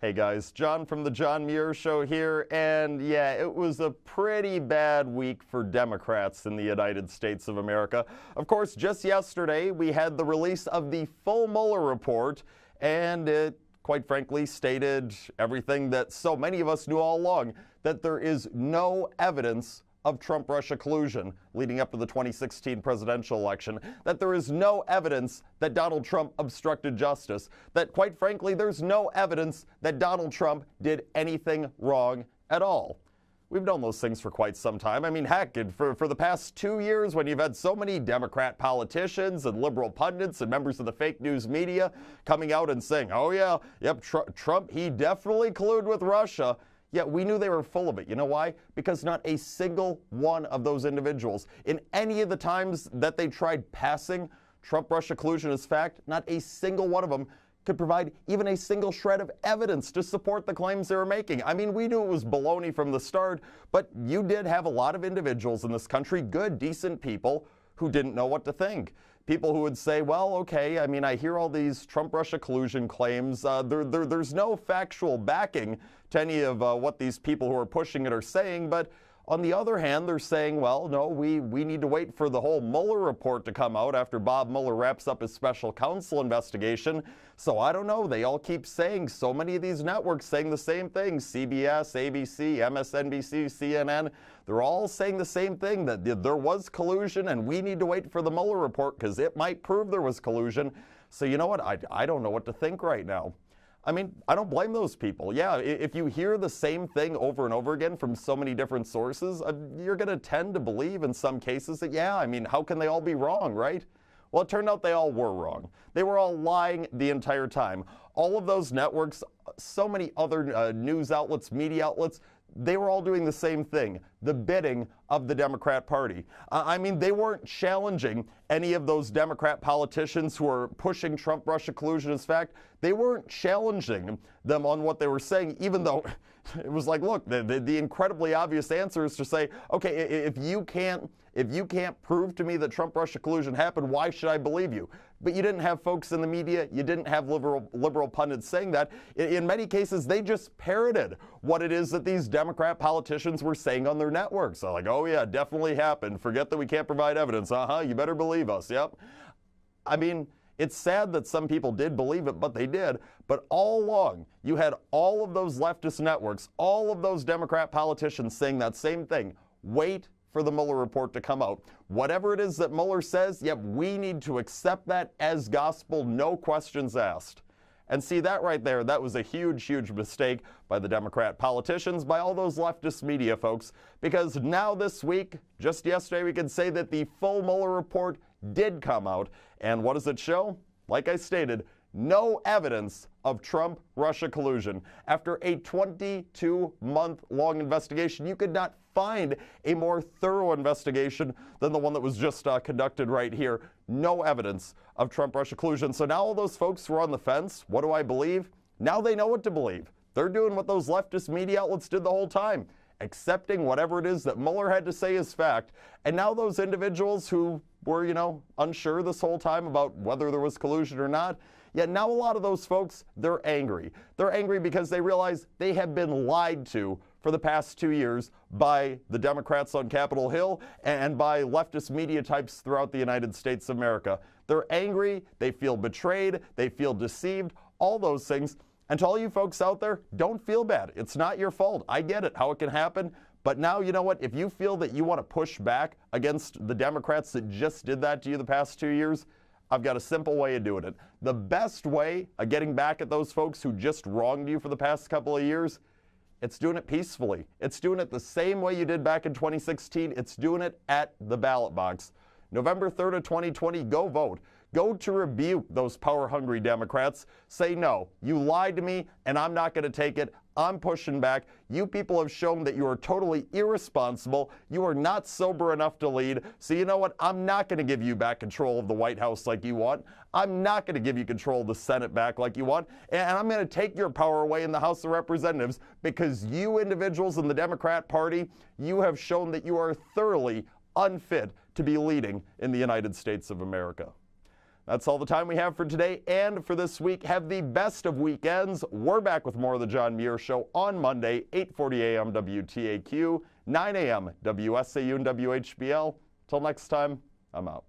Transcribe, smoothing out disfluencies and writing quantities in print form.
Hey guys, John from the John Muir Show here, and yeah, it was a pretty bad week for Democrats in the United States of America. Of course, just yesterday we had the release of the full Mueller report, and it, quite frankly, stated everything that so many of us knew all along, that there is no evidence of Trump-Russia collusion leading up to the 2016 presidential election, that there is no evidence that Donald Trump obstructed justice, that quite frankly there's no evidence that Donald Trump did anything wrong at all. We've known those things for quite some time. I mean, heck, for the past 2 years, when you've had so many Democrat politicians and liberal pundits and members of the fake news media coming out and saying, oh yeah, yep, Trump, he definitely colluded with Russia. Yet we knew they were full of it. You know why? Because not a single one of those individuals, in any of the times that they tried passing Trump-Russia collusion as fact, not a single one of them could provide even a single shred of evidence to support the claims they were making. I mean, we knew it was baloney from the start, but you did have a lot of individuals in this country, good, decent people, who didn't know what to think. People who would say, well, okay, I mean, I hear all these Trump-Russia collusion claims. There's no factual backing to any of what these people who are pushing it are saying. But on the other hand, they're saying, well, no, we need to wait for the whole Mueller report to come out after Bob Mueller wraps up his special counsel investigation. So I don't know. They all keep saying, so many of these networks saying the same thing. CBS, ABC, MSNBC, CNN. They're all saying the same thing, that there was collusion and we need to wait for the Mueller report because it might prove there was collusion. So you know what? I don't know what to think right now. I mean, I don't blame those people. Yeah, if you hear the same thing over and over again from so many different sources, you're going to tend to believe in some cases that, yeah, I mean, how can they all be wrong, right? Well, it turned out they all were wrong. They were all lying the entire time. All of those networks, so many other news outlets, media outlets, they were all doing the same thing, the bidding of the Democrat Party. I mean, they weren't challenging any of those Democrat politicians who are pushing Trump-Russia collusion as fact. They weren't challenging them on what they were saying, even though it was like, look, the incredibly obvious answer is to say, okay, if you can't prove to me that Trump-Russia collusion happened, why should I believe you? But you didn't have folks in the media, you didn't have liberal pundits saying that. In many cases, they just parroted what it is that these Democrat politicians were saying on their networks. So like, oh yeah, definitely happened. Forget that we can't provide evidence. You better believe us. Yep. I mean, it's sad that some people did believe it, but they did. But all along, you had all of those leftist networks, all of those Democrat politicians saying that same thing. Wait for the Mueller report to come out. Whatever it is that Mueller says, yep, we need to accept that as gospel, no questions asked. And see, that right there, that was a huge, huge mistake by the Democrat politicians, by all those leftist media folks, because now this week, just yesterday, we could say that the full Mueller report did come out. And what does it show? Like I stated, no evidence of Trump-Russia collusion. After a 22-month-long investigation, you could not find a more thorough investigation than the one that was just conducted right here. No evidence of Trump-Russia collusion. So now all those folks who are on the fence, what do I believe? Now they know what to believe. They're doing what those leftist media outlets did the whole time, accepting whatever it is that Mueller had to say is fact. And now those individuals who were, unsure this whole time about whether there was collusion or not, yet now a lot of those folks, they're angry. They're angry because they realize they have been lied to for the past 2 years by the Democrats on Capitol Hill and by leftist media types throughout the United States of America. They're angry, they feel betrayed, they feel deceived, all those things. And to all you folks out there, don't feel bad. It's not your fault. I get it, how it can happen. But now, you know what? If you feel that you want to push back against the Democrats that just did that to you the past 2 years, I've got a simple way of doing it. The best way of getting back at those folks who just wronged you for the past couple of years, it's doing it peacefully. It's doing it the same way you did back in 2016. It's doing it at the ballot box. November 3rd of 2020, go vote. Go to rebuke those power-hungry Democrats. Say, no, you lied to me, and I'm not going to take it. I'm pushing back. You people have shown that you are totally irresponsible. You are not sober enough to lead. So you know what? I'm not going to give you back control of the White House like you want. I'm not going to give you control of the Senate back like you want. And I'm going to take your power away in the House of Representatives because you individuals in the Democrat Party, you have shown that you are thoroughly unfit to be leading in the United States of America. That's all the time we have for today and for this week. Have the best of weekends. We're back with more of the John Muir Show on Monday, 8:40 a.m. WTAQ, 9 a.m. WSAU and WHBL. Till next time, I'm out.